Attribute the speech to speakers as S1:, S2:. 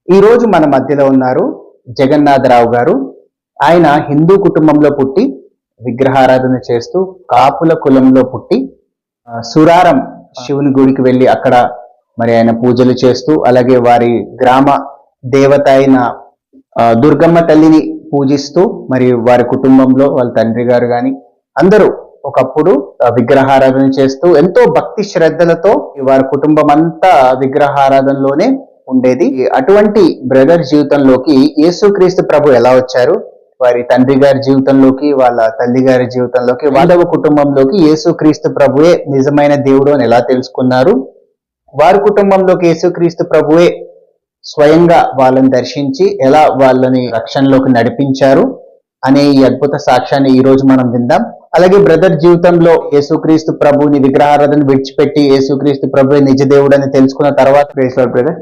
S1: ఈ రోజు మన మధ్యలో ఉన్నారు జగన్నాథరావు గారు. ఆయన హిందూ కుటుంబంలో పుట్టి విగ్రహారాధన చేస్తూ కాపుల కులంలో పుట్టి సురారం శివుని గుడికి వెళ్ళి అక్కడ మరి ఆయన పూజలు చేస్తూ అలాగే వారి గ్రామ దేవత అయిన దుర్గమ్మ తల్లిని పూజిస్తూ మరి వారి కుటుంబంలో వాళ్ళ తండ్రి గారు గాని అందరూ ఒకప్పుడు విగ్రహారాధన చేస్తూ ఎంతో భక్తి శ్రద్ధలతో వారి కుటుంబం అంతా విగ్రహారాధనలోనే ఉండేది. అటువంటి బ్రదర్ జీవితంలోకి యేసుక్రీస్తు ప్రభు ఎలా వచ్చారు, వారి తండ్రి గారి జీవితంలోకి, వాళ్ళ తల్లి గారి జీవితంలోకి, వాళ్ళ కుటుంబంలోకి యేసుక్రీస్తు ప్రభువే నిజమైన దేవుడు అని ఎలా తెలుసుకున్నారు, వారి కుటుంబంలోకి యేసుక్రీస్తు ప్రభువే స్వయంగా వాళ్ళని దర్శించి ఎలా వాళ్ళని రక్షణలోకి నడిపించారు అనే ఈ అద్భుత సాక్ష్యాన్ని ఈ రోజు మనం విందాం. అలాగే బ్రదర్ జీవితంలో యేసుక్రీస్తు ప్రభుని విగ్రహారాధన విడిచిపెట్టి యేసుక్రీస్తు ప్రభువే నిజ దేవుడు అని తెలుసుకున్న తర్వాత బ్రదర్